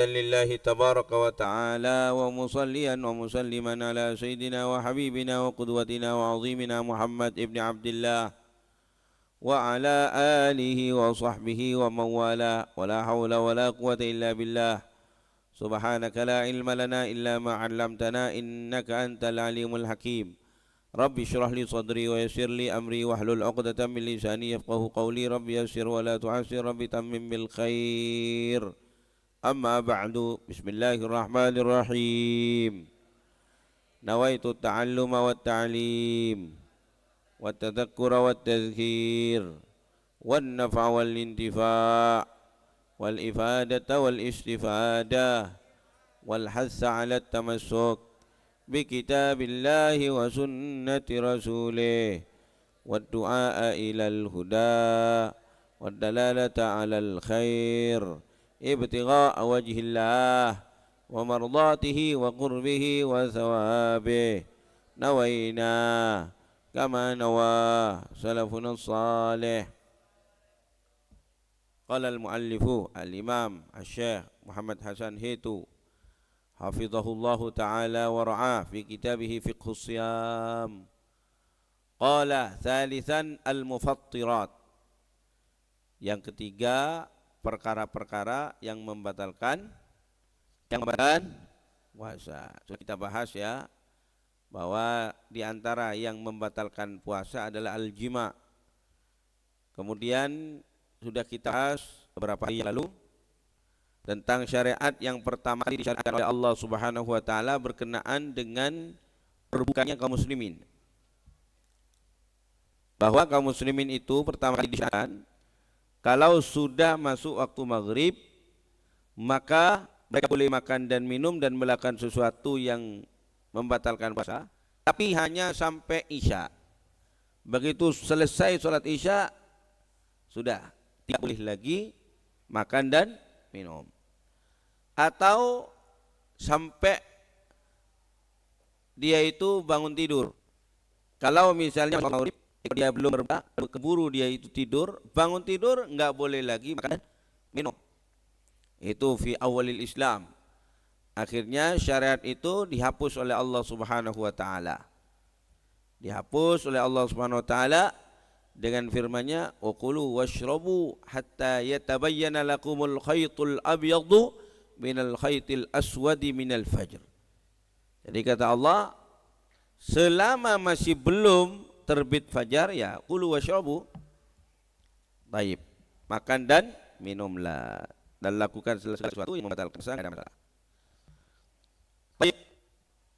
لله تبارك وتعالى ومصليا ومسلما على سيدنا وحبيبنا وقدوتنا وعظيمنا محمد ابن عبد الله وعلى آله وصحبه ومن والاه ولا حول ولا قوة إلا بالله سبحانك لا علم لنا إلا ما علمتنا إنك أنت العليم الحكيم رب اشرح لي صدري ويسر لي أمري واحلل عقدة من لساني يفقه قولي رب يسر ولا تعسر رب تمم بالخير أما بعد بسم الله الرحمن الرحيم نويت التعلم والتعليم والتذكر والتذكير والنفع والانتفاع والإفادة والاستفادة والحث على التمسك بكتاب الله وسنة رسوله والدعاء إلى الهدى والدلالة على الخير ابتغاء وجه الله ومرضاته وقربه وثوابه نوينا كما نوى سلفنا الصالح. قال المؤلف الإمام الشيخ محمد حسن هيتو حفظه الله تعالى ورعاه في كتابه فقه الصيام قال ثالثا المفطرات. Yang ketiga, perkara-perkara yang membatalkan puasa. Sudah kita bahas ya, bahwa di antara yang membatalkan puasa adalah al-jima. Kemudian sudah kita bahas beberapa hari yang lalu tentang syariat yang pertama disyariatkan oleh Allah Subhanahu wa taala berkenaan dengan berbukanya kaum muslimin. Bahwa kaum muslimin itu pertama disyariatkan kalau sudah masuk waktu maghrib, maka mereka boleh makan dan minum dan melakukan sesuatu yang membatalkan puasa, tapi hanya sampai isya. Begitu selesai sholat isya, sudah tidak boleh lagi makan dan minum. Atau sampai dia itu bangun tidur. Kalau misalnya maghrib dia belum keburu dia itu tidur, bangun tidur enggak boleh lagi makan minum. Itu fi awalil Islam. Akhirnya syariat itu dihapus oleh Allah Subhanahu wa taala. Dihapus oleh Allah Subhanahu wa taala dengan firman-Nya, "Wa kulu washrabu hatta yatabayyana lakumul khaytul abyadu minal khaytil aswadi minal fajr." Jadi kata Allah, selama masih belum terbit fajar ya kulu washrabu, baik, makan dan minumlah dan lakukan sesuatu yang membatalkan puasa, tidak ada masalah. Baik,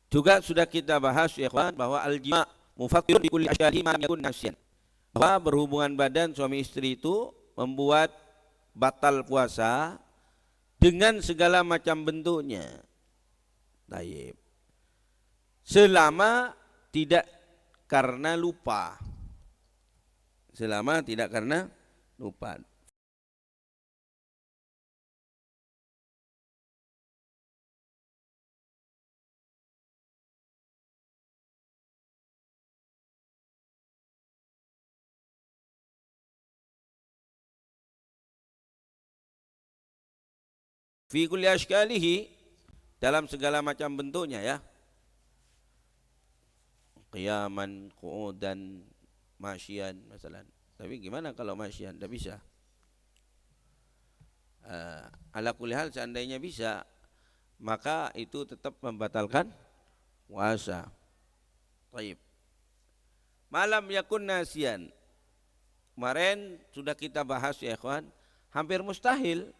juga sudah kita bahas ya ikhwan bahwa al-jima' mufattirun bi kulli asyarihi ma yakun nasyan, bahwa berhubungan badan suami istri itu membuat batal puasa dengan segala macam bentuknya. Baik, selama tidak karena lupa, selama tidak karena lupa. Fi kulli ashkalihi, dalam segala macam bentuknya ya. Qiyaman, qu'udan, masyian masalan. Tapi gimana kalau masyian? Tidak bisa. Ala kulli hal seandainya bisa, maka itu tetap membatalkan puasa. Baik. Malam yakun nasian. Kemarin sudah kita bahas ya ikhwan, hampir mustahil.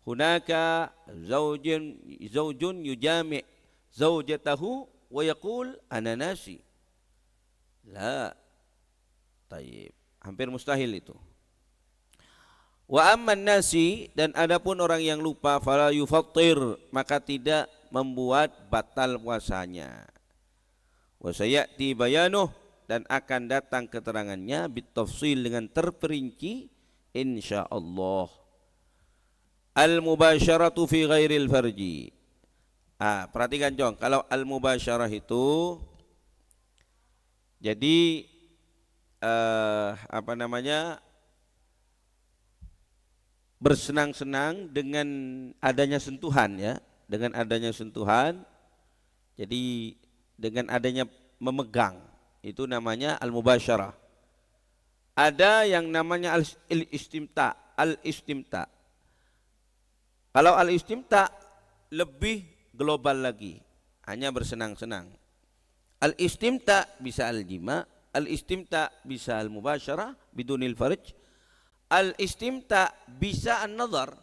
Hunaka zaujun yujami' zaujatahu wa yaqul ana nasi. La. Tayyib. Hampir mustahil itu. Wa amman nasi, dan adapun orang yang lupa, fala yufattir, maka tidak membuat batal puasanya. Wa sayati bayanuh, dan akan datang keterangannya bitafsil dengan terperinci insyaallah. Al-mubasyaratu fi ghairil farji. Perhatikan Jong, kalau al-mubasyarah itu jadi bersenang-senang dengan adanya sentuhan ya, dengan adanya sentuhan. Jadi dengan adanya memegang itu namanya al-mubasyarah. Ada yang namanya al-istimta, al-istimta. Kalau al-istimta lebih global lagi, hanya bersenang-senang. Al-istimta bisa al-jima, al-istimta bisa al-mubasyarah bidunil farj, al-istimta bisa an-nazar.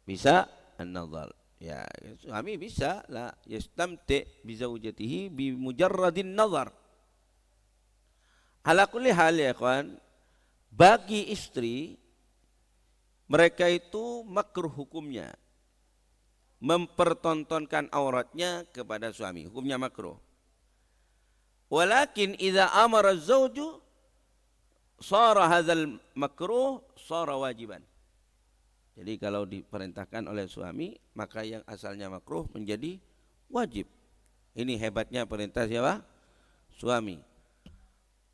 Bisa an-nazar. Ya, suami bisa la yastamti bi zaujatihi bi mujarradin nazar. Ala kulli hal ya kawan, bagi istri mereka itu makruh hukumnya mempertontonkan auratnya kepada suami, hukumnya makruh. Walakin idza amara az-zawju sara hadzal makruh sara wajiban. Jadi kalau diperintahkan oleh suami, maka yang asalnya makruh menjadi wajib. Ini hebatnya perintah siapa? Suami.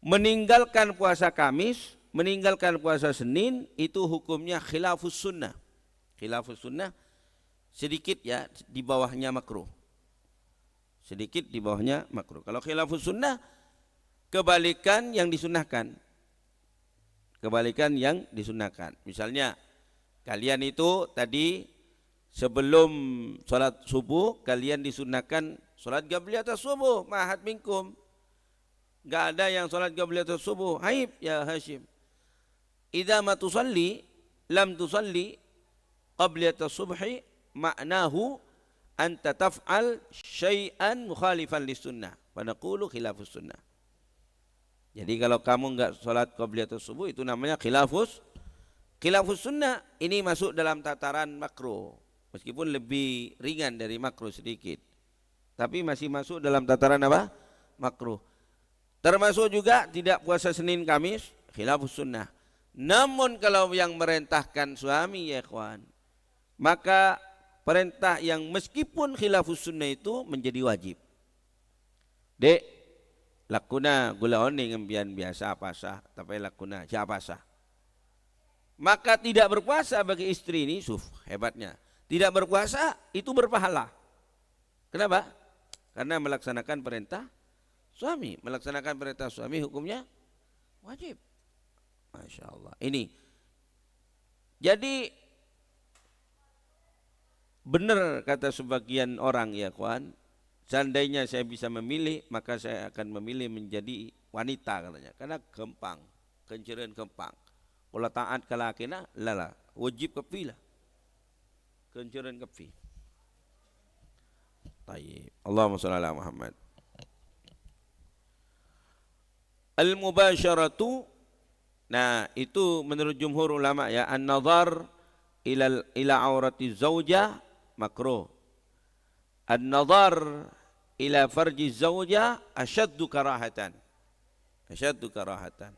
Meninggalkan puasa Kamis, meninggalkan puasa Senin itu hukumnya khilafus sunnah. Khilafus sunnah sedikit ya di bawahnya makruh. Sedikit di bawahnya makruh. Kalau khilafus sunnah kebalikan yang disunahkan. Kebalikan yang disunahkan. Misalnya kalian itu tadi sebelum sholat subuh kalian disunahkan sholat qabliyatus subuh ma'ahad minkum. Enggak ada yang sholat qabliyatus subuh. Haib ya Hashim. Idza ma tusalli lam tusalli qabliyatus subhi ma'nahu anta taf'al syai'an mukhalifan lis-sunnah. Wa naqulu khilafus sunnah. Jadi kalau kamu enggak sholat qabliyatus subuh itu namanya khilafus sunnah. Ini masuk dalam tataran makruh. Meskipun lebih ringan dari makruh sedikit. Tapi masih masuk dalam tataran apa? Makruh. Termasuk juga tidak puasa Senin Kamis, khilafus sunnah. Namun kalau yang merintahkan suami ya ikhwan, maka perintah yang meskipun khilafus sunnah itu menjadi wajib. Dek, lakuna gula oning ngembian biasa pasah, tapi lakuna siapa pasah. Maka tidak berpuasa bagi istri ini, hebatnya. Tidak berpuasa itu berpahala. Kenapa? Karena melaksanakan perintah suami. Melaksanakan perintah suami hukumnya wajib. Masya Allah. Ini. Jadi benar kata sebagian orang ya kawan. Seandainya saya bisa memilih, maka saya akan memilih menjadi wanita katanya. Karena gempang. Kenceren gempang. Kalau taat ke laki-laki, lala. Wajib kepilah. Kenceren kepi. Tayyib. Allahumma shalli ala Muhammad. Al-mubasyaratu, nah itu menurut jumhur ulama ya, an-nazar ila aurati zaujah makruh. An-nazar ila farji zaujah asyaddu karahatan. Asyaddu karahatan.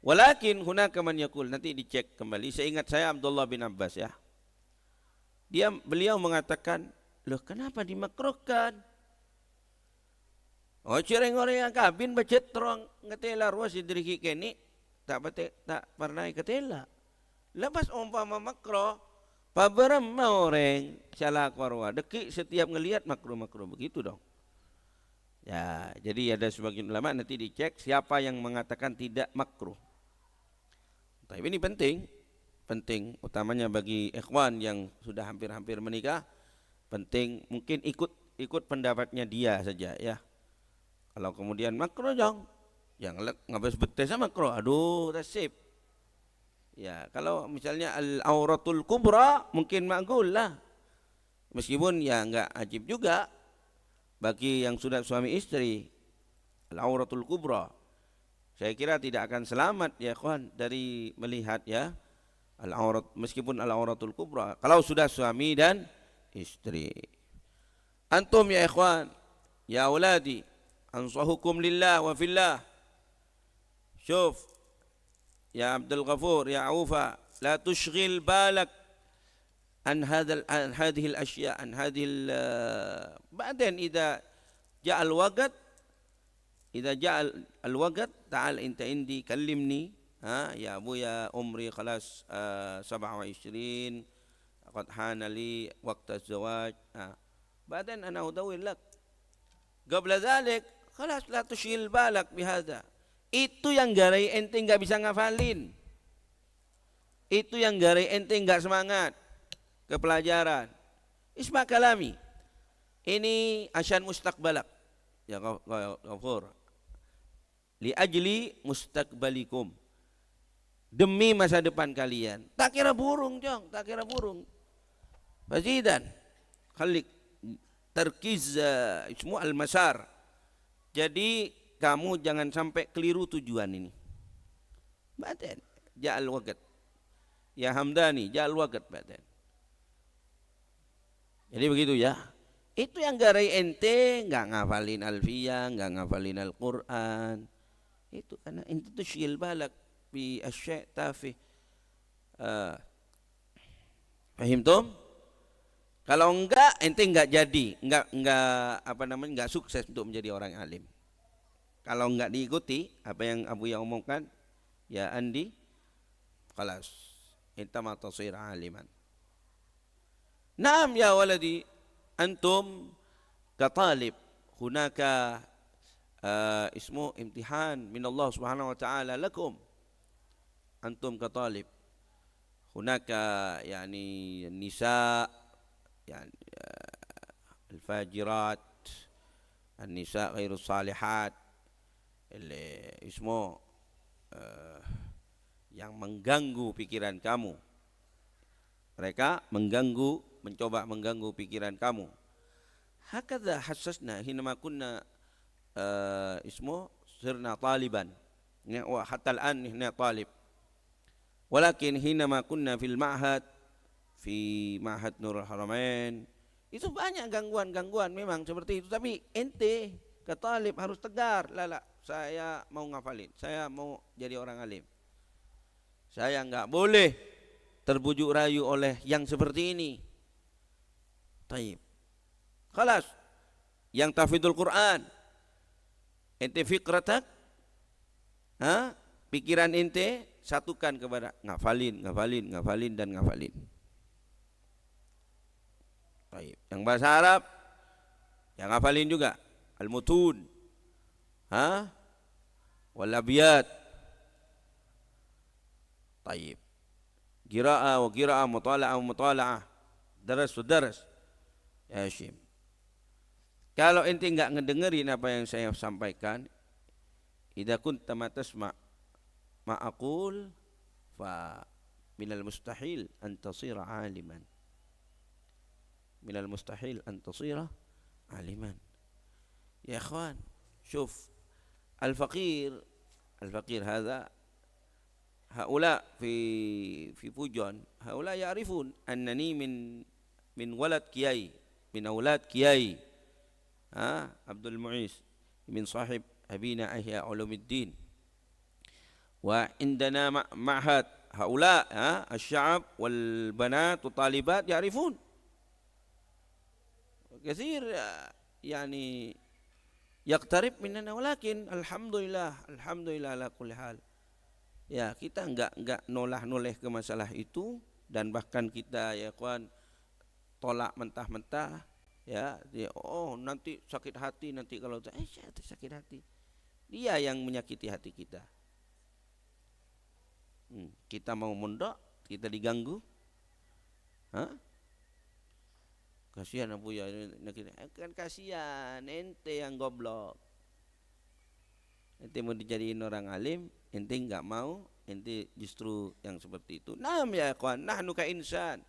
Walakin hunaka man yaqul, nanti dicek kembali. Seingat saya Abdullah bin Abbas ya. Beliau mengatakan, "Loh kenapa dimakruhkan?" Oh cireng orang yang kabin bacet terang ngetela ruas idriki keni tak pernah ketela. Lepas umpama makro, paberem orang salah korwa deki setiap ngelihat makro begitu dong. Ya, jadi ada sebagian ulama nanti dicek siapa yang mengatakan tidak makruh. Tapi ini penting utamanya bagi ikhwan yang sudah hampir-hampir menikah, penting mungkin ikut pendapatnya dia saja ya. Kalau kemudian makro jong, yang ngabas betes sama makro, aduh tasib. Ya, kalau misalnya al-auratul kubra mungkin makgul lah. Meskipun ya enggak ajib juga bagi yang sudah suami istri. Al-auratul kubra. Saya kira tidak akan selamat ya kawan dari melihat ya al-aurat, meskipun al-auratul kubra kalau sudah suami dan istri. Antum ya ikhwan, ya auladi, ansahukum lillah wa fillah. Syuf ya Abdul Ghafur ya Aufa, la tushghil balak an hadhihi al-ashya an hadhihi ba'dan idza ja'a al-waqt ta'al anta indi kallimni Ya abuya umri khalas 27 qad hana li waqt az-zawaj. Badan ana udawil lak. Qabla dhalik khalas la tushghil balak bihadha. Itu yang garai ente enggak bisa ngafalin. Itu yang garai ente enggak semangat ke pelajaran. Isma kalami. Ini asyan mustaqbalak. Ya Ghafur. Li ajli mustaqbalikum. Demi masa depan kalian. Tak kira burung, Jong, tak kira burung. Fazidan. Khalik terkiz ismu al-masar. Jadi kamu jangan sampai keliru tujuan ini. Badan ja'al waqt. Ya Hamdani, ja'al waqt badan. Jadi begitu ya. Itu yang garai ente enggak ngafalin alfiyah, enggak ngafalin Al-Qur'an. Itu karena ente tuh syil balak bi asy' tafih. Fahimtum? Kalau enggak ente enggak jadi, enggak sukses untuk menjadi orang alim. Kalau enggak diikuti apa yang Abu yang omongkan, ya Andi, khalas, ente ma tasir aliman. Naam ya waladi, antum katalib, hunaka ismu imtihan min Allah subhanahu wa ta'ala lakum. Antum katalib. Hunaka yani nisa, yani al-fajirat, an-nisa ghairu salihat, ismu yang mengganggu pikiran kamu. Mereka mencoba mengganggu pikiran kamu. Hakadha hassasna hinama kunna ismu sirna taliban. Wa hatta al-an hina talib. Walakin hinama kunna fil ma'had, fi ma'had Nurul Haramain, itu banyak gangguan-gangguan memang seperti itu. Tapi ente ke talib harus tegar. Lala, saya mau ngafalin, saya mau jadi orang alim. Saya enggak boleh terbujuk rayu oleh yang seperti ini. Taib. Khalas. Yang tafidul Quran. Ente fikratak, pikiran ente satukan kepada ngafalin dan ngafalin. Taib. Yang bahasa Arab, yang ngafalin juga. Al-mutun. Wal abiyat. Taib. Qira'ah wa qira'ah, mutala'ah wa mutala'ah, daras wa daras. Ya Hashim, kalau ente enggak ngedengerin apa yang saya sampaikan, idza kunta ma tasma' ma aqul fa minal mustahil an tasira aliman. Minal mustahil an tasira aliman. Ya ikhwan, شوف الفقير هذا هؤلاء في فوجان هؤلاء يعرفون أنني من ولد كياي من أولاد كياي عبد المعيس من صاحب أبينا أحياء علوم الدين وعندنا معهد هؤلاء الشعب والبنات والطالبات يعرفون كثير يعني يقترب مننا ولكن الحمد لله على كل حال. Ya, kita enggak noleh ke masalah itu, dan bahkan kita ya kawan tolak mentah-mentah ya, nanti sakit hati nanti kalau sakit hati. Dia yang menyakiti hati kita. Kita mau mondok, kita diganggu. Kasihan Abu ya, kan kasihan ente yang goblok. Ente mau dijadiin orang alim, ente enggak mau, ente justru yang seperti itu. Naam ya ikhwan, nahnu ka insan.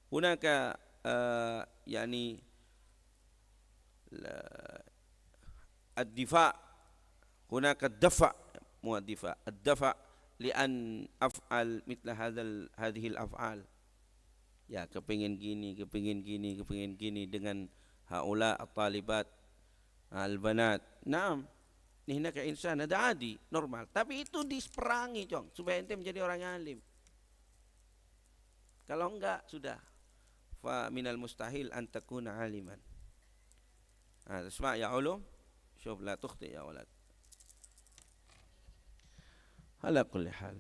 Hunaka yani ad-difa, hunaka ad-dafa, mu ad-difa, ad-dafa li an af'al mithla hadhihi al-af'al. Ya, kepingin gini dengan haula at-talibat al-banat. Naam. Ini kayak insan ada adi normal, tapi itu diperangi supaya ente menjadi orang alim. Kalau enggak sudah fa minal mustahil an takuna aliman. Isma' ya ulum, syuf la tukhti ya walad. Ala kulli hal.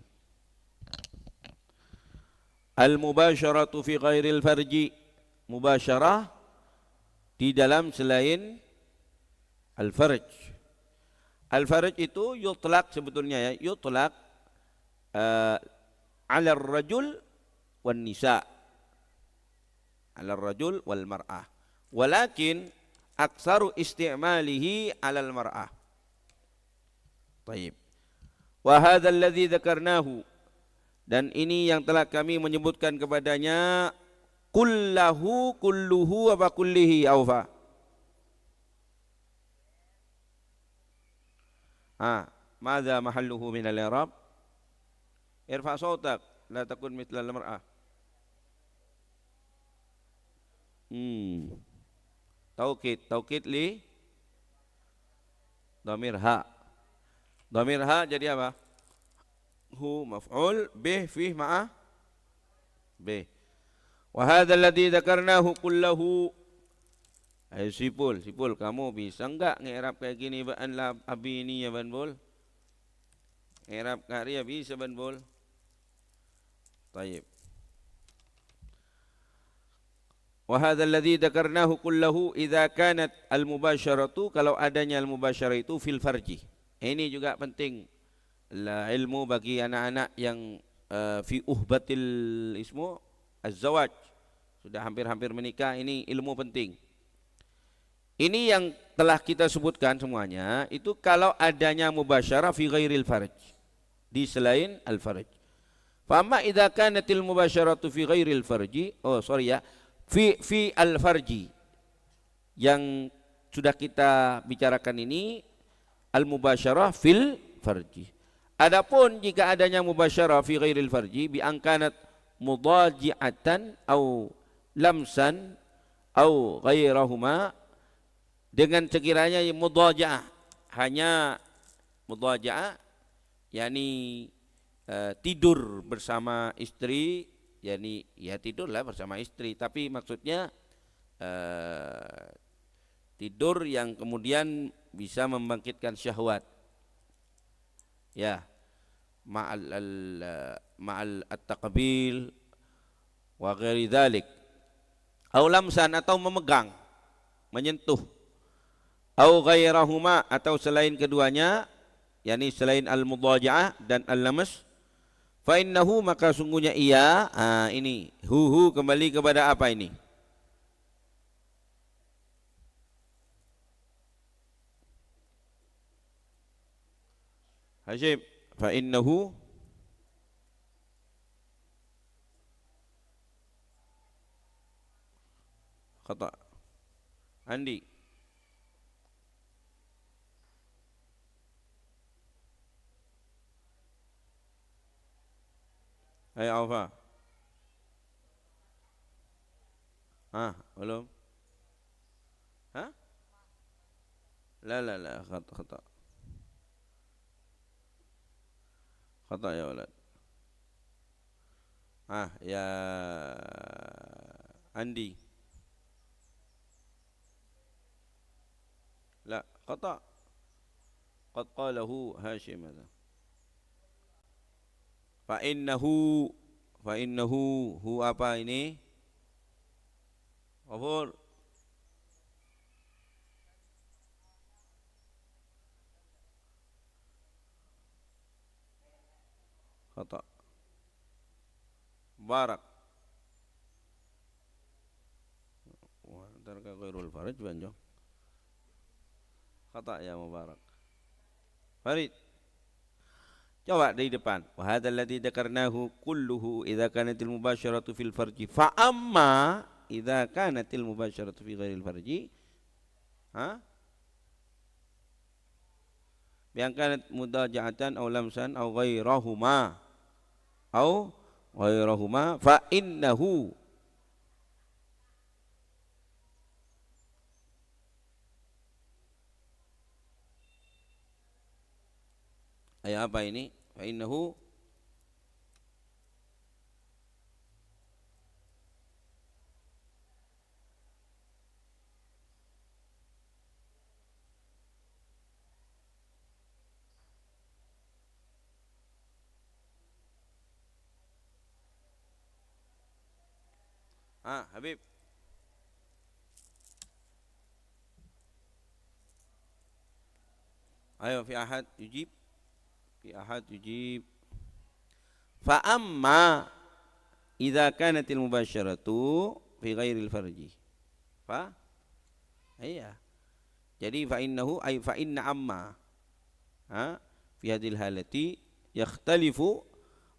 Al-mubasyaratu fi ghairil farji. Mubasyarah di dalam selain al-farj. Al-farj itu yutlaq sebetulnya ya, yutlaq ala rajul wan nisa. Ala rajul wal mar'ah. Walakin aksaru istimalihi ala al-mar'ah. Baik. Wa hadzal ladzi dzakarnahu, dan ini yang telah kami menyebutkan kepadanya, kulluhu wa kullihi aufa. Madza mahalluhu min al-i'rab? Irfa sautak la takun mithla al-mar'ah. Taukid li dhamir ha. Dhamir ha jadi apa? Hu maf'ul bih fih ma'ah bih. Wa hadha alladhi dzakarnahu kullahu. Ayo sipul, kamu bisa enggak ngerap kayak gini ba'an la abi ini ya ban bol? Ngerap karya bisa ban bol? Tayyib. Wa hadha alladhi dzakarnahu kullahu idza kanat al-mubasyaratu, kalau adanya al-mubasyarah itu fil farji. Ini juga penting ilmu bagi anak-anak yang fi uhbatil ismu az-zawaj, sudah hampir-hampir menikah. Ini ilmu penting. Ini yang telah kita sebutkan semuanya itu kalau adanya mubasyarah fi ghairil farj, di selain al-farj. Fa amma idza kanatil mubasyaratu fi ghairil farji, fi al-farji, yang sudah kita bicarakan ini al-mubasyarah fil farji. Adapun jika adanya mubasyarah fi ghairil farji bi angkanat mudaji'atan au lamsan au ghairahuma, dengan sekiranya mudaja'ah, hanya mudaja'ah yakni tidur bersama istri, yakni ya tidurlah bersama istri, tapi maksudnya tidur yang kemudian bisa membangkitkan syahwat, ya, ma'al at-taqbil wa ghairi dzalik, au lamsan atau memegang, menyentuh, au ghairahuma atau selain keduanya, yakni selain al-mudaja'ah dan al-lamas, fa innahu, maka sungguhnya ia, ini hu kembali kepada apa ini? Hashim, fa innahu khata. Andi, ayo Alfa. Belum? La, khata. Khata ya walad. Ya Andi. La, khata. Qad qalahu Hashim hadha. Fa innahu hu apa ini? Ghafur. Khata. Barak. Wa tarka ghairul faraj banjo. Khata ya Mubarak. Farid, coba dari depan. Wa hadzal ladzi dzakarnahu kulluhu idza kanatil mubasyaratu fil farji. Fa amma idza kanatil mubasyaratu fi ghairil farji, bi an kanat mudaja'atan aw lamsan aw ghairahuma fa innahu. Ayat apa ini? Fa innahu Habib. Ayo fi ahad yujib. Fi ahad yujib. Fa amma idza kanatil mubasyaratu fi ghairil farji. Iya. Jadi fa innahu ay fa inna amma fi hadil halati yakhtalifu,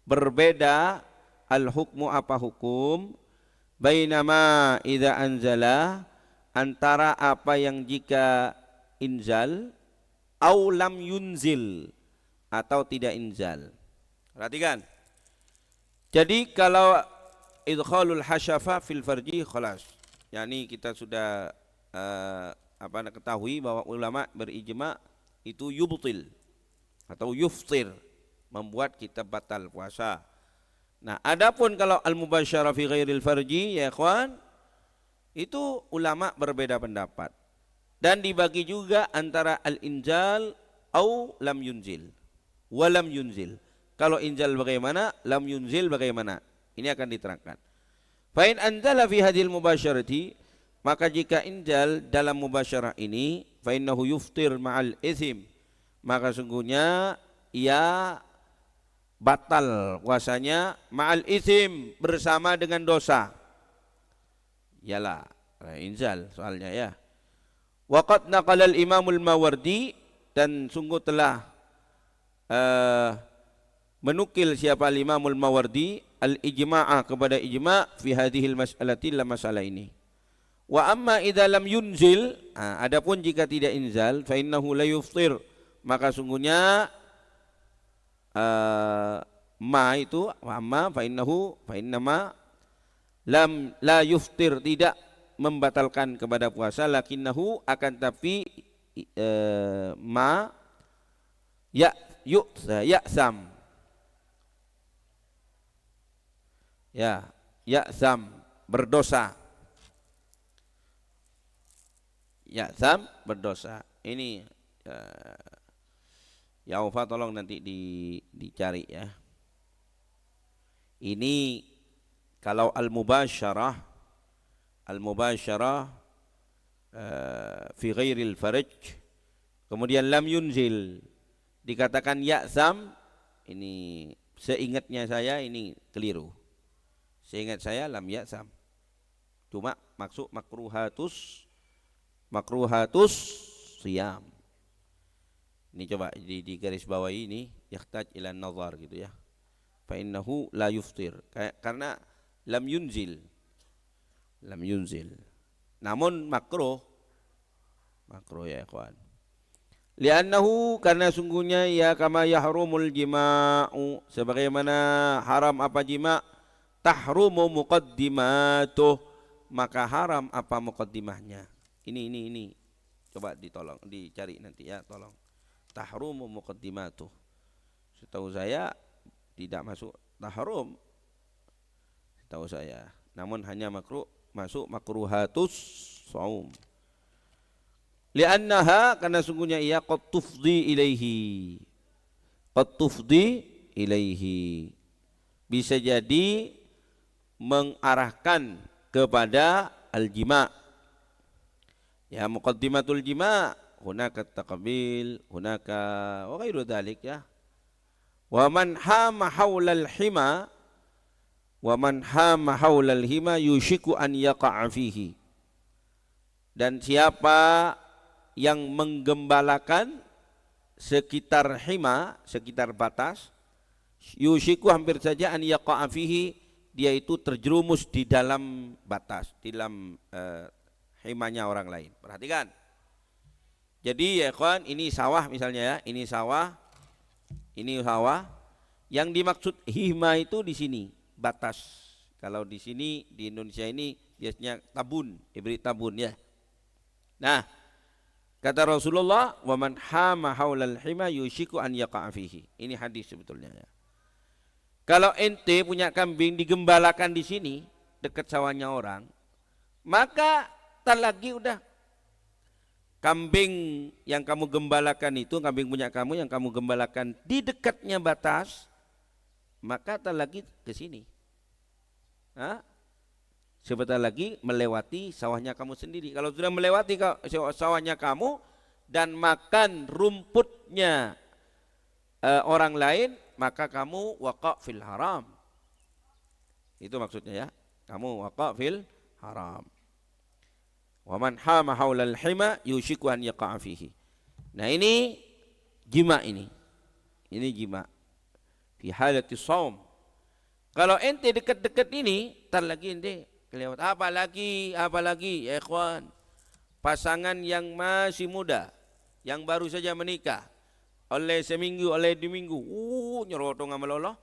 berbeda al hukmu apa hukum, bainama idza anzala, antara apa yang jika inzal, au lam yunzil, atau tidak inzal. Perhatikan. Jadi kalau idkhalul hasyafa fil farji khalas. Yani kita sudah ketahui bahwa ulama berijma itu yubtil atau yuftir, membuat kita batal puasa. Nah, adapun kalau al-mubasyarah fi ghairil farji ya ikhwan, itu ulama berbeda pendapat. Dan dibagi juga antara al-inzal au lam yunzil. Wa lam yunzil. Kalau inzal bagaimana, lam yunzil bagaimana? Ini akan diterangkan. Fa in anzala fi hadhil mubasyarati, maka jika inzal dalam mubasyarah ini, fa innahu yuftir ma'al ithim, maka sungguhnya ia batal puasanya ma'al ithim, bersama dengan dosa. Yalah, inzal soalnya ya. Waqad naqala al-Imamul Mawardi, dan sungguh telah menukil siapa al-Imamul Mawardi al-ijma'a, kepada ijma' fi hadhil mas'alati, dalam masalah ini. Wa amma idza lam yunzil, adapun jika tidak inzal, fa innahu la yuftir, maka sungguhnya ma itu wa amma fa innahu fa innama lam la yuftir, tidak membatalkan kepada puasa, lakinnahu, akan tapi ma ya ya'sam, ya ya'sam, berdosa. Ya'sam, berdosa. Ini ya Ufa, tolong nanti dicari ya. Ini kalau al-mubasyarah fi ghairil farj, kemudian lam yunzil, dikatakan ya'sam, ini seingatnya saya ini keliru. Seingat saya lam ya'sam. Cuma maksud makruhatus siyam. Ini coba di garis bawah ini, yahtaj ila nazar gitu ya. Fa innahu la yuftir, karena lam yunzil. Namun makruh ya ikhwan. Li'annahu, karena sungguhnya ya kama yahrumul jima'u, sebagaimana haram apa jima', tahrumu muqaddimatuh, maka haram apa muqaddimahnya. Ini coba ditolong dicari nanti ya, tolong. Tahrumu muqaddimatuh, setahu saya tidak masuk tahrum, setahu saya, namun hanya masuk makruhatus shaum. Li'annaha, karena sungguhnya ia qad tufdi ilaihi, bisa jadi mengarahkan kepada al-jima'. Ya, muqaddimatul jima', hunaka taqbil, hunaka wa ghairu dzalik ya. Wa man hama haulal hima yushiku an yaqa'a fihi. Dan siapa yang menggembalakan sekitar hima, sekitar batas, yushiku, hampir saja, an yaqa'a fihi, dia itu terjerumus di dalam batas, di dalam himanya orang lain. Perhatikan. Jadi ya ikhwan, ini sawah misalnya ya, ini sawah. Yang dimaksud hima itu di sini, batas. Kalau di sini di Indonesia ini biasanya tabun, diberi tabun ya. Nah, kata Rasulullah, wa man hama haulal hima yushiku an yaqa'a fihi. Ini hadis sebetulnya ya. Kalau ente punya kambing digembalakan di sini dekat sawahnya orang, maka tak lagi udah kambing yang kamu gembalakan itu, kambing punya kamu yang kamu gembalakan di dekatnya batas, maka tak lagi ke sini. sebentar lagi melewati sawahnya kamu sendiri. Kalau sudah melewati sawahnya kamu dan makan rumputnya orang lain, maka kamu waqa' fil haram. Itu maksudnya ya. Kamu waqa' fil haram. Wa man hama haulal hima yushiku an yaqa'a fihi. Nah ini jima ini. Ini jima. Fi halati shaum. Kalau ente dekat-dekat ini, tar lagi ente kelewat. Apalagi ya ikhwan, pasangan yang masih muda, yang baru saja menikah, oleh seminggu, oleh 2 minggu, nyerotong amal Allah.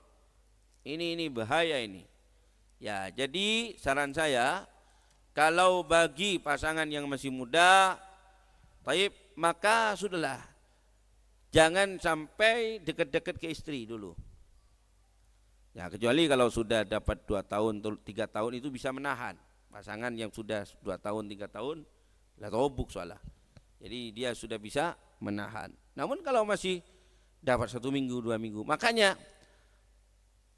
Ini bahaya ini. Ya, jadi saran saya, kalau bagi pasangan yang masih muda, taib, maka sudahlah, jangan sampai dekat-dekat ke istri dulu. Ya, kecuali kalau sudah dapat 2 tahun, 3 tahun itu bisa menahan. Pasangan yang sudah 2 tahun, 3 tahun, lah tobuk soalnya. Jadi dia sudah bisa menahan. Namun kalau masih dapat 1 minggu, 2 minggu, makanya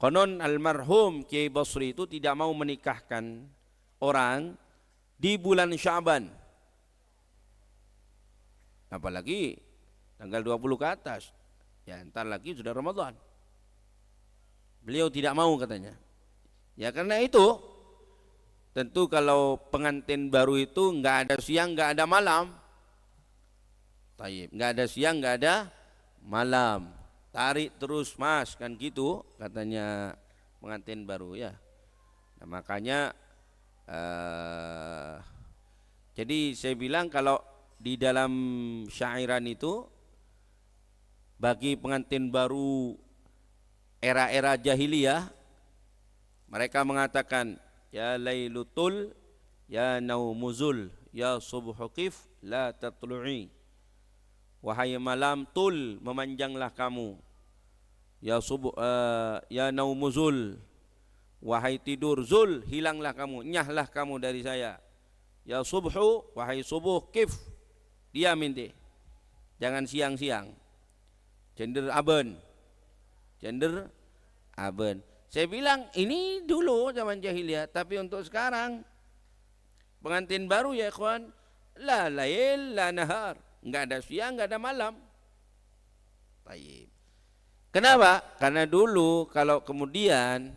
konon almarhum Kiai Basri itu tidak mau menikahkan orang di bulan Sya'ban. Apalagi tanggal 20 ke atas. Ya, entar lagi sudah Ramadan. Beliau tidak mau katanya. Ya karena itu, tentu kalau pengantin baru itu nggak ada siang, nggak ada malam. Taib, nggak ada siang, nggak ada malam. Tarik terus mas, kan gitu katanya pengantin baru ya. Nah, makanya jadi saya bilang kalau di dalam syairan itu bagi pengantin baru era-era jahiliyah, mereka mengatakan ya lailutul, ya naumuzul, ya subhukif la tatlu'i. Wahai malam tul, memanjanglah kamu. Ya naumuzul, wahai tidur zul, hilanglah kamu, nyahlah kamu dari saya. Ya subhu, wahai subuh kif, diam ente, jangan siang-siang. Gender aben. Saya bilang ini dulu zaman jahiliyah, tapi untuk sekarang pengantin baru ya ikhwan, la lail la nahar, enggak ada siang, enggak ada malam. Baik. Kenapa? Karena dulu kalau kemudian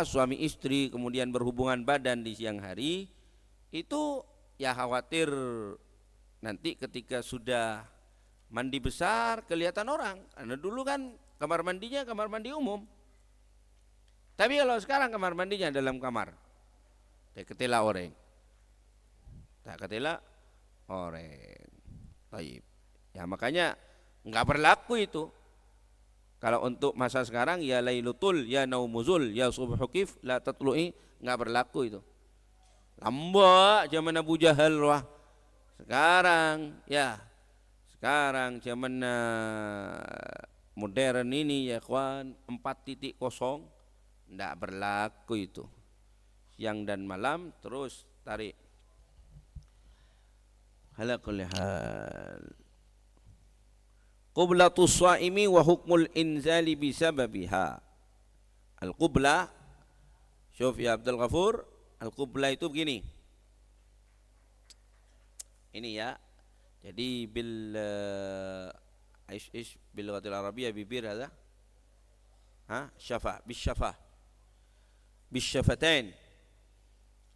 suami istri kemudian berhubungan badan di siang hari, itu ya khawatir nanti ketika sudah mandi besar kelihatan orang. Karena dulu kan kamar mandinya kamar mandi umum. Tapi kalau sekarang kamar mandinya dalam kamar. Tak ketela orang. Taib. Ya makanya enggak berlaku itu. Kalau untuk masa sekarang ya lailutul, ya naumuzul, ya subhukif la tatlu'i, enggak berlaku itu. Lambak zaman Abu Jahal wah. Sekarang zaman modern ini ya kawan 4.0 tidak berlaku itu. Siang dan malam terus tarik. Ala kulli hal. Qublatus shaimi wa hukmul inzali bisababiha. Al-qublah, syuf ya Abdul Ghafur, al-qublah itu begini. Ini ya. Jadi bil bil lughatil arabiyyah bibir hada syafa bisyafatain.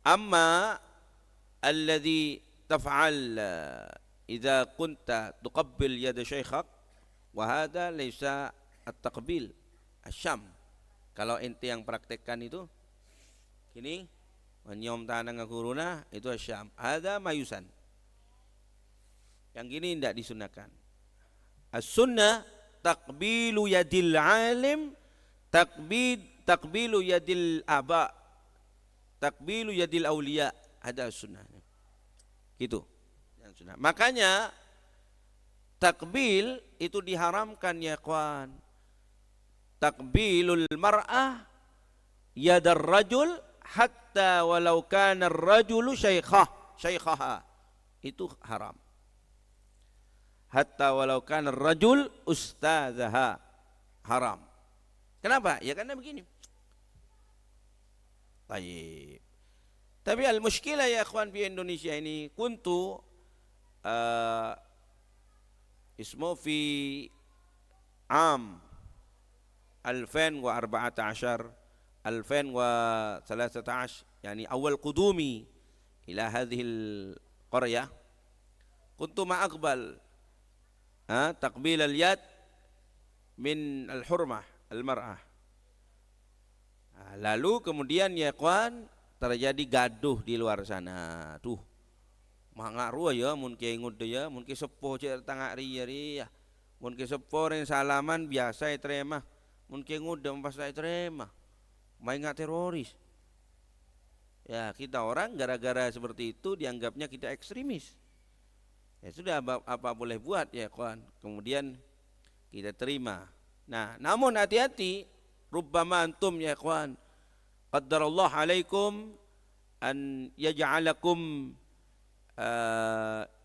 Amma alladhi taf'al idza kunta tuqabbil yad shaykhak wa hada laysa at-taqbil asyam. Kalau ente yang praktekkan itu gini, menyium tangan guruna itu asyam. Hada mayusan. Yang gini tidak disunahkan. As-sunnah takbilu yadil alim, takbilu yadil aba, takbilu yadil awliya. Ada sunnahnya. Gitu. Yang sunnah. Makanya takbil itu diharamkan ya kawan. Takbilul mar'ah yadar rajul hatta walau kana ar-rajulu syaikhaha. Itu haram. Hatta walau kana rajul ustadzaha, haram. Kenapa? Ya karena begini. Tayyib. Tapi al-mushkilah ya ikhwan di Indonesia ini kuntu ismu fi am 2014 2013 يعني أول قدومي إلى هذه القرية كنت ما أقبل تقبيل اليد من الحرمة المرأة. Lalu kemudian ya kawan terjadi gaduh di luar sana. Tuh, mangaruh ya mun kiai ngude ya, mun ki sepuh cek tangak ri ya. Mun ki sepuh ren salaman biasa terima. Mun kiai ngude pas terima. Main nggak teroris. Ya, kita orang gara-gara seperti itu dianggapnya kita ekstremis. Ya sudah apa boleh buat ya kawan. Kemudian kita terima. Nah, namun hati-hati, rubbama antum ya kawan, qaddarallahu alaikum an yaj'alakum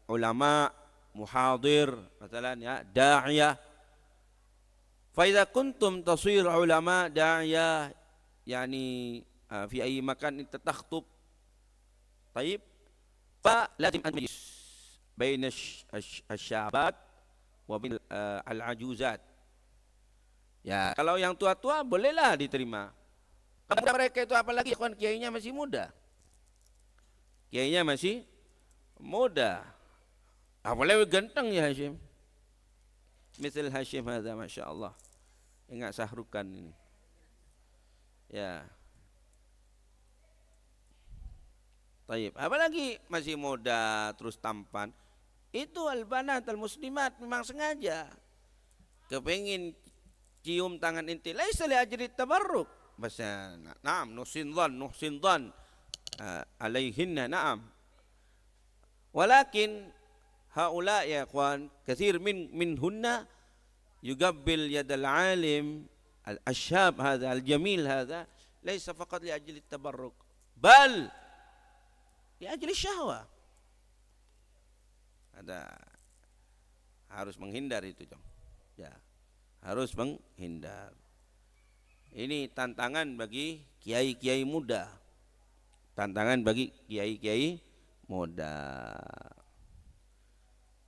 ulama muhadir misalnya ya da'iyah. Fa idza kuntum tasir ulama da'iyah yani fi ayyi makan takhutub. Taib. Fa lazim an majlis bain asy-syabat wa bil al-ajuzat. Ya, kalau yang tua-tua bolehlah diterima. Kalau mereka itu apalagi kawan kiainya masih muda. Kiainya masih muda. Apalagi ganteng ya Hashim. Misal Hashim hadza masyaallah. Ingat sahrukan ini. Ya. Taib. Apalagi masih muda terus tampan. Itu al-banat al-muslimat memang sengaja kepengin cium tangan inti, laisa li ajri tabarruk. Bahasa na'am nuhsin dhan alaihinna na'am. Walakin haula ya ikhwan kathir minhunna yugabbil yadal alim al-ashab hadha al-jamil hadha laisa faqat li ajli tabarruk bal li ajli syahwa. Ada harus menghindar itu dong. Ya. Harus menghindar. Ini tantangan bagi kiai-kiai muda. Tantangan bagi kiai-kiai muda.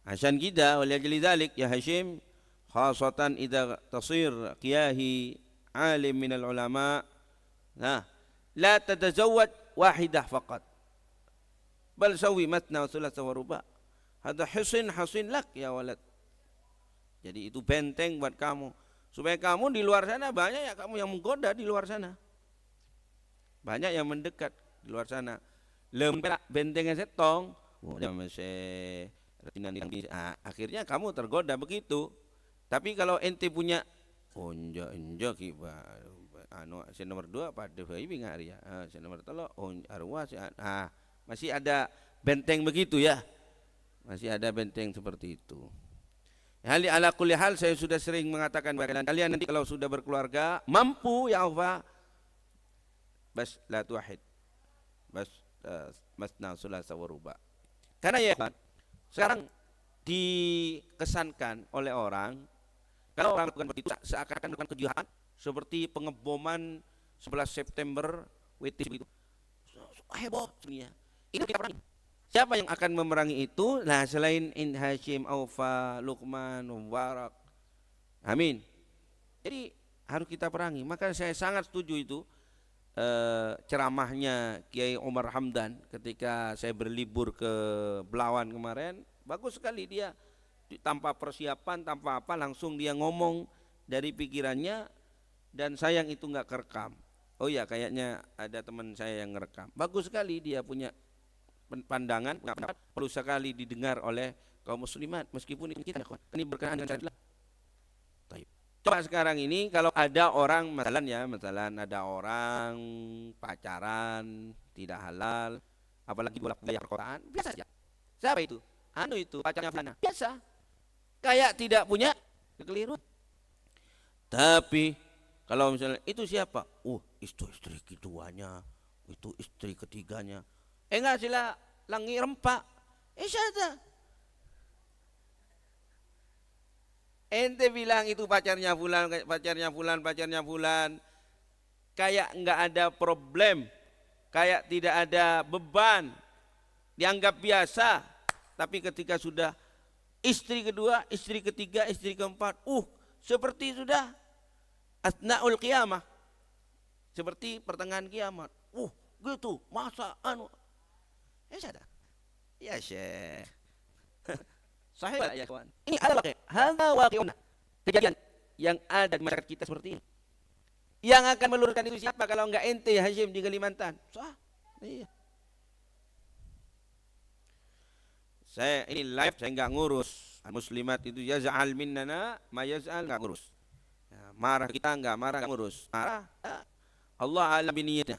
Asan kita oleh ajli dzalik ya Hashim, khasatan idza tasir qiyahi alim min al-ulama. Nah, la tatazawwaj wahidah faqat. Bal sawi matna wa thulatha wa ruba. Hada hasin lak ya walad. Jadi itu benteng buat kamu. Supaya kamu di luar sana banyak ya kamu yang menggoda di luar sana. Banyak yang mendekat di luar sana. Lemprak bentengnya setong. Akhirnya kamu tergoda begitu. Tapi kalau ente punya onjo kiba si nomor 2 pada bayi ngari ya. Si nomor 3 arwah masih ada benteng begitu ya. Masih ada benteng seperti itu. Hal ala kulli hal saya sudah sering mengatakan kepada kalian nanti kalau sudah berkeluarga mampu ya Allah bas la tuahid bas masna sulasa wa ruba. Karena ya sekarang dikesankan oleh orang kalau orang lakukan begitu seakan-akan melakukan kejahatan seperti pengeboman 11 September WT begitu. Heboh sebenarnya. Ini kita perangi. Siapa yang akan memerangi itu? Nah, selain Hashim, Aufa, Luqman, Mubarak. Amin. Jadi harus kita perangi. Maka saya sangat setuju itu ceramahnya Kiai Omar Hamdan ketika saya berlibur ke Belawan kemarin. Bagus sekali dia tanpa persiapan, tanpa apa langsung dia ngomong dari pikirannya dan sayang itu nggak kerekam. Oh ya, kayaknya ada teman saya yang ngerekam. Bagus sekali dia punya pandangan perlu sekali didengar oleh kaum muslimat meskipun ini kita ini berkenaan dengan syariat. Coba sekarang ini kalau ada orang misalnya ada orang pacaran tidak halal apalagi bolak-balik perkotaan biasa saja. Siapa itu? Itu pacarnya fulana. Biasa. Kayak tidak punya kekeliruan. Tapi kalau misalnya itu siapa? Itu istri keduanya, itu istri ketiganya. Enggak sila langi rempak. Syada. Ente bilang itu pacarnya fulan. Kayak enggak ada problem. kayak tidak ada beban, dianggap biasa. Tapi ketika sudah istri kedua, istri ketiga, istri keempat, seperti sudah asnaul qiyamah, seperti pertengahan kiamat. Gitu, masa sadar. Ya Syekh. Sahih ya kawan. Ini ada waqi'un. Kejadian yang ada di masyarakat kita seperti ini. Yang akan meluruskan itu siapa kalau enggak ente Hashim di Kalimantan? Iya. Saya ini live, saya enggak ngurus. Muslimat itu yaz'al minnana ma yaz'al, enggak ngurus. Ya, marah kita enggak ngurus. Marah. Allah alam biniyatnya.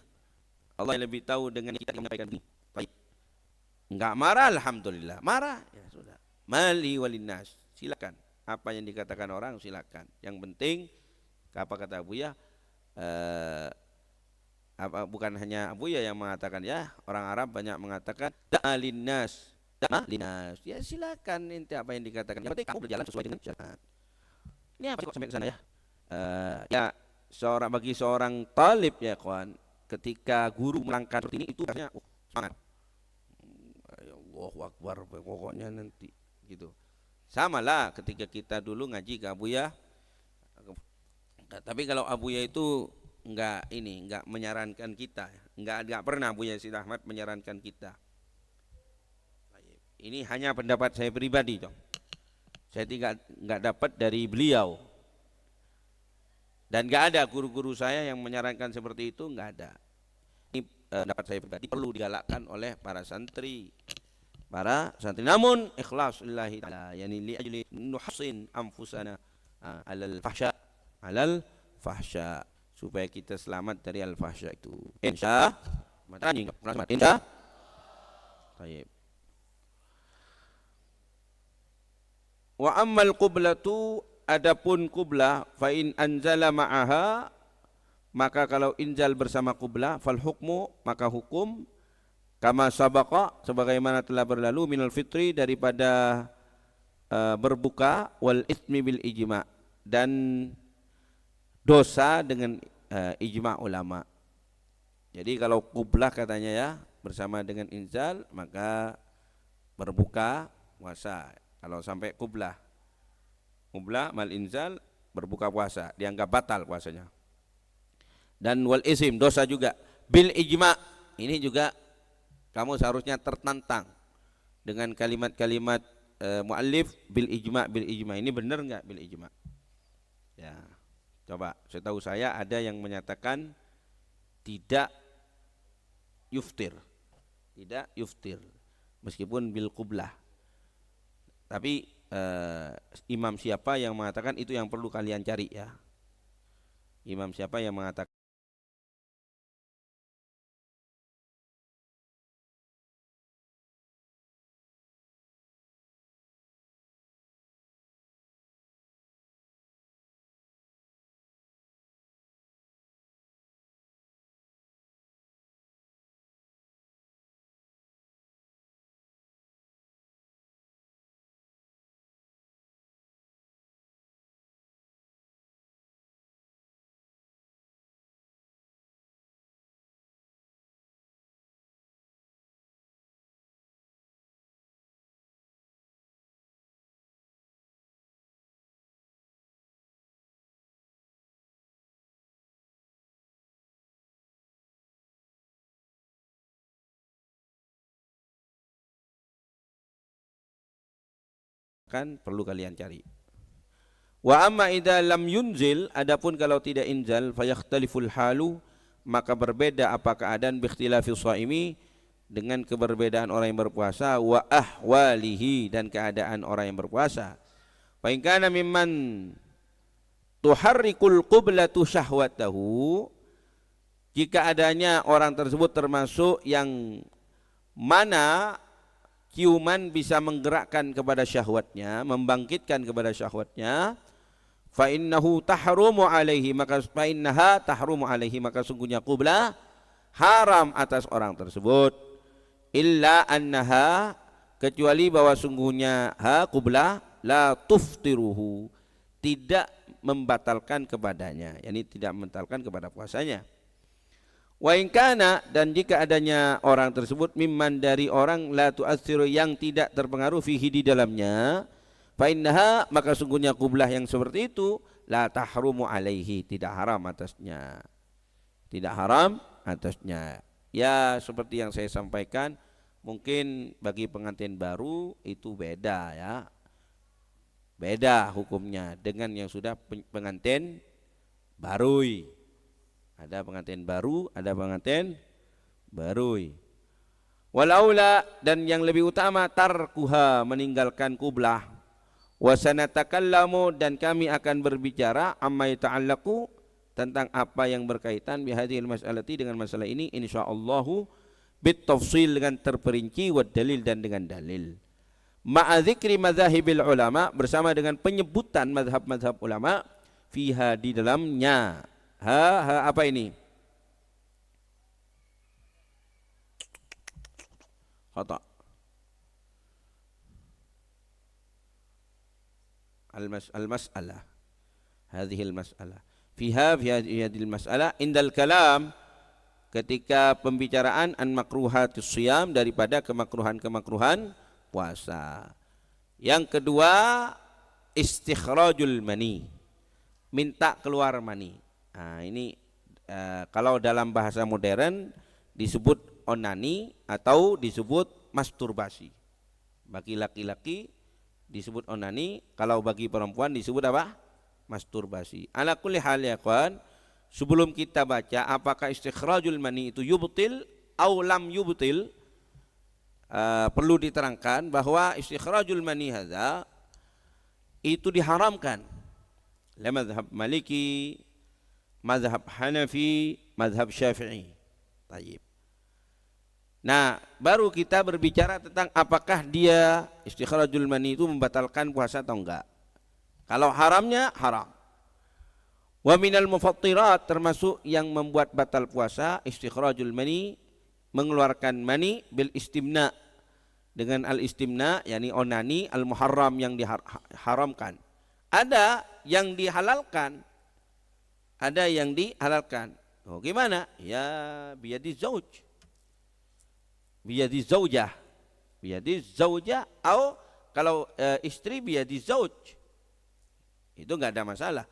Allah yang lebih tahu dengan kita yang menyampaikan ini. Baik. Enggak marah, alhamdulillah. Marah, ya sudah. Mali walinnas. Silakan. Apa yang dikatakan orang silakan. Yang penting apa kata Buya? Bukan hanya Buya yang mengatakan, ya, orang Arab banyak mengatakan da'alinnas. Da'alinnas. Ya silakan ente apa yang dikatakan. Yang penting kamu berjalan sesuai dengan syariat. Ini apa sih kok sampai ke sana ya? Ya bagi seorang talib ya kawan, ketika guru melangkah seperti ini itu rasanya semangat. Allahu Akbar pokoknya nanti gitu. Sama lah ketika kita dulu ngaji ke Abuya. Tapi kalau Abuya itu enggak menyarankan kita, enggak pernah Abuya Syed Ahmad menyarankan kita. Ini hanya pendapat saya pribadi, dong. Saya enggak dapat dari beliau. Dan enggak ada guru-guru saya yang menyarankan seperti itu, enggak ada. Ini pendapat saya pribadi, perlu digalakkan oleh para santri. Namun ikhlas lillahi ta'ala, yani li ajli nuhsin anfusana alal fahsya, supaya kita selamat dari al fahsya itu. Insya. Baik. Wa ammal qiblatu, adapun qiblah, fa in anzala ma'aha, maka kalau inzal bersama qiblah, fal hukmu, maka hukum kama sabaqa, sebagaimana telah berlalu, minal fitri, daripada berbuka, wal itsmi bil ijma', dan dosa dengan ijma' ulama. Jadi kalau qiblah katanya ya bersama dengan inzal, maka berbuka puasa. Kalau sampai qiblah mal inzal, berbuka puasa, dianggap batal puasanya. Dan wal isim, dosa juga. Bil ijma', ini juga kamu seharusnya tertantang dengan kalimat-kalimat muallif bil ijma'. Ini benar enggak bil ijma'? Ya. Coba, setahu saya ada yang menyatakan tidak yuftir. Meskipun bil qiblah. Tapi imam siapa yang mengatakan itu yang perlu kalian cari ya. Imam siapa yang mengatakan kan perlu kalian cari. Wa amma idza lam yunzil, adapun kalau tidak inzal, fayakhtaliful halu, maka berbeda apa keadaan biikhtilafi shaimi, dengan keberbedaan orang yang berpuasa, wa ahwalihi, dan keadaan orang yang berpuasa. Fa in kana mimman tuharrikul qiblatu syahwatahu, jika adanya orang tersebut termasuk yang mana ciuman bisa menggerakkan kepada syahwatnya, membangkitkan kepada syahwatnya, fa innahu tahrumu alaihi, maka fa innaha tahrumu alaihi, maka sungguhnya qiblah haram atas orang tersebut. Illa annaha, kecuali bahwa sungguhnya qiblah la tuftiruhu, tidak membatalkan kepadanya, yakni tidak membatalkan kepada puasanya. Wa in kana, dan jika adanya orang tersebut mimman dari orang la tu'atsiru yang tidak terpengaruh fihi di dalamnya, fa innaha, maka sungguhnya qiblah yang seperti itu la tahrumu alaihi, tidak haram atasnya. Tidak haram atasnya. Ya seperti yang saya sampaikan, mungkin bagi pengantin baru itu beda ya. Beda hukumnya dengan yang sudah pengantin barui. Ada pengantin baru, ada pengantin barui. Walaula, dan yang lebih utama tarkuha, meninggalkan qiblah. Wa sanatakallamu, dan kami akan berbicara amma yata'allaqu, tentang apa yang berkaitan bihadhil mas'alati, dengan masalah ini insyaallah bitafsil, dengan terperinci, wa dalil, dan dengan dalil. Ma'a dzikri madzahibil ulama, bersama dengan penyebutan mazhab-mazhab ulama, fiha, di dalamnya. Apa ini? Khata. Al-mas'alah. Hadhil mas'alah. Fiha fi hadhil mas'alah indal kalam, ketika pembicaraan an makruhatus shiyam, daripada kemakruhan-kemakruhan puasa. Yang kedua, istikhrajul mani, minta keluar mani. Nah, ini kalau dalam bahasa modern disebut onani atau disebut masturbasi. Bagi laki-laki disebut onani, kalau bagi perempuan disebut apa? Masturbasi. Ala kulli hal ya kawan, sebelum kita baca apakah istikhrajul mani itu yubtil atau lam yubtil, perlu diterangkan bahwa istikhrajul mani hadza itu diharamkan. La mazhab Maliki, mazhab Hanafi, mazhab Syafi'i. Tayyib. Nah, baru kita berbicara tentang apakah dia istikhrajul mani itu membatalkan puasa atau enggak. Kalau haramnya haram. Wa minal mufattirat, termasuk yang membuat batal puasa istikhrajul mani, mengeluarkan mani bil istimna, dengan al istimna, yakni onani, al muharram, yang diharamkan. Ada yang dihalalkan, ada yang dihalalkan. Oh, gimana? Ya biyadi zauj, biyadi zaujah, biyadi zaujah, atau kalau istri biyadi zauj, itu enggak ada masalah.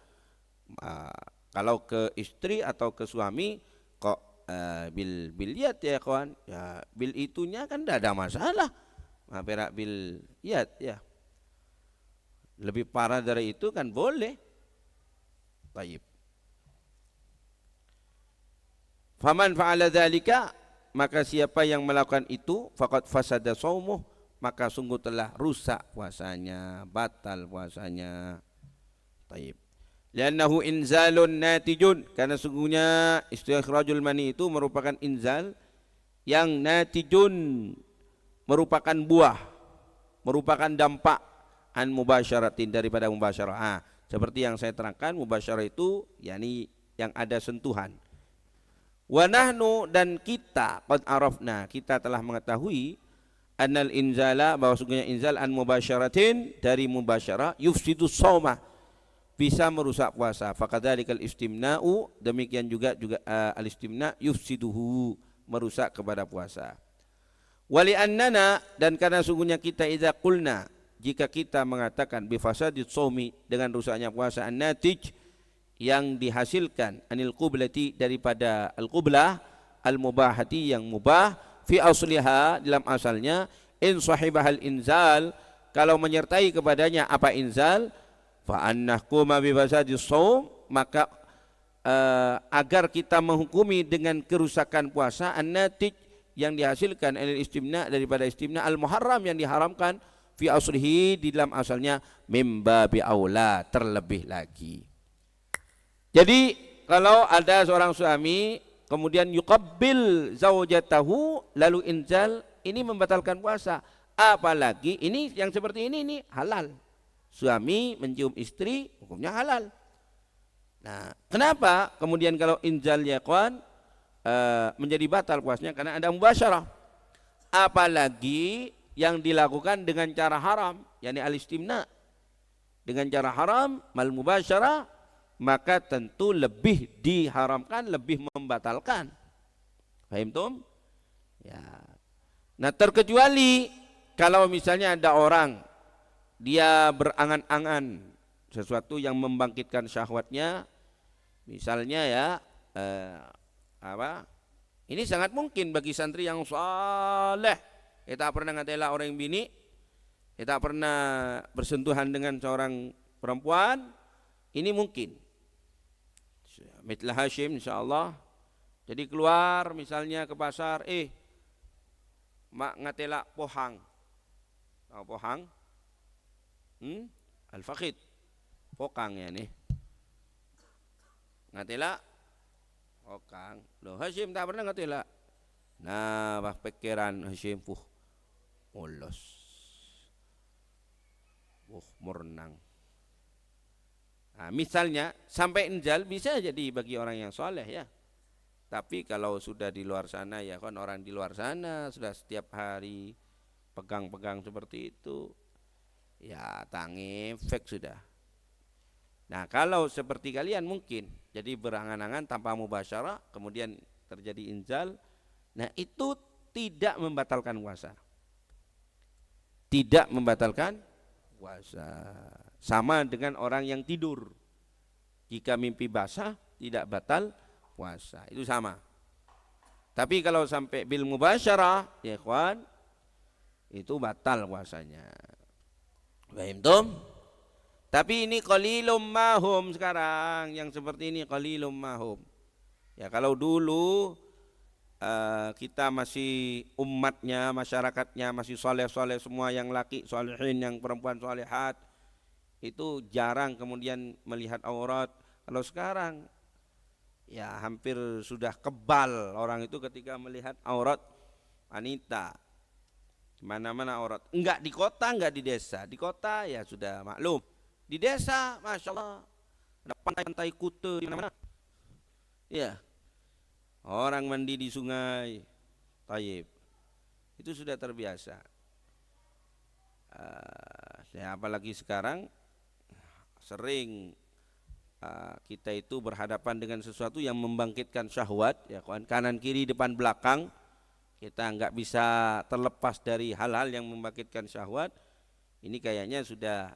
Kalau ke istri atau ke suami kok bil yad ya kawan, ya bil itunya kan enggak ada masalah. Perak bil yad ya. Lebih parah dari itu kan boleh. Baik. Faman fa'ala dzalika, maka siapa yang melakukan itu, faqad fasada shaumuh, maka sungguh telah rusak puasanya, batal puasanya. Baik. Liannahu inzalun natijun, karena sungguhnya istikhrajul mani itu merupakan inzal yang natijun, merupakan buah, merupakan dampak an mubasyaratin, daripada mubasyarah. Seperti yang saya terangkan, mubasyarah itu yakni yang ada sentuhan. Wa nahnu, dan kita qad arafna, kita telah mengetahui annal inzala, bahwa sungguhnya inzal an mubasyaratin, dari mubasyarah, yufsidu shauma, bisa merusak puasa. Fakadzalikal istimna'u, demikian juga al istimna yufsiduhu, merusak kepada puasa. Wali annana, dan karena sungguhnya kita idza qulna, jika kita mengatakan bi fasadit shaumi, dengan rusaknya puasa, an-natij, yang dihasilkan anil qiblati, daripada al-qiblah, al-mubahati, yang mubah, fi asliha, dalam asalnya, in sahibahal inzal, kalau menyertai kepadanya apa inzal, fa annahkuma bi fasadis shaum, maka agar kita menghukumi dengan kerusakan puasa, an-natij, yang dihasilkan anil istimna, daripada istimna, al-muharram, yang diharamkan, fi aslihi, di dalam asalnya, mimba bi aula, terlebih lagi. Jadi kalau ada seorang suami kemudian yuqabbil zaujatahu lalu inzal, ini membatalkan puasa. Apalagi ini yang seperti ini halal. Suami mencium istri hukumnya halal. Nah, kenapa kemudian kalau inzal ya kawan menjadi batal puasanya? Karena ada mubasyarah. Apalagi yang dilakukan dengan cara haram, yakni al-istimna, dengan cara haram, mal mubasyarah, maka tentu lebih diharamkan, lebih membatalkan. Paham tum? Ya. Nah, terkecuali kalau misalnya ada orang dia berangan-angan sesuatu yang membangkitkan syahwatnya, misalnya ya apa? Ini sangat mungkin bagi santri yang saleh, kita pernah ngatela orang bini, kita pernah bersentuhan dengan seorang perempuan, ini mungkin. Mitlah Hashim insyaallah. Jadi keluar misalnya ke pasar, mak ngatela pohang. Tahu pohang? Al-Faqid. Pokang ya nih. Ngatela pokang. Loh Hashim tak pernah ngatela. Nah, pikiran Hashim ulos. Murnang. Nah, misalnya sampai injal bisa jadi bagi orang yang soleh ya. Tapi kalau sudah di luar sana ya kan, orang di luar sana sudah setiap hari pegang-pegang seperti itu, ya tangefek sudah. Nah kalau seperti kalian mungkin jadi berangan-angan tanpa mubasyarah kemudian terjadi injal, nah itu tidak membatalkan puasa. Tidak membatalkan puasa. Sama dengan orang yang tidur. Jika mimpi basah tidak batal puasa. Itu sama. Tapi kalau sampai bil mubasyarah, ya ikhwan, itu batal puasanya. Paham tum? Tapi ini qalilum mahum sekarang, yang seperti ini qalilum mahum. Ya kalau dulu kita masih umatnya, masyarakatnya masih soleh-soleh semua, yang laki solehin, yang perempuan solehat, itu jarang kemudian melihat aurat. Kalau sekarang ya hampir sudah kebal orang itu ketika melihat aurat wanita. Mana-mana aurat. Enggak di kota, enggak di desa. Di kota ya sudah maklum. Di desa, masya Allah, ada pantai-pantai Kute di mana-mana. Ya, orang mandi di sungai, taib. Itu sudah terbiasa. Ya, apalagi sekarang sering kita itu berhadapan dengan sesuatu yang membangkitkan syahwat, ya kanan kiri depan belakang, kita nggak bisa terlepas dari hal-hal yang membangkitkan syahwat. Ini kayaknya sudah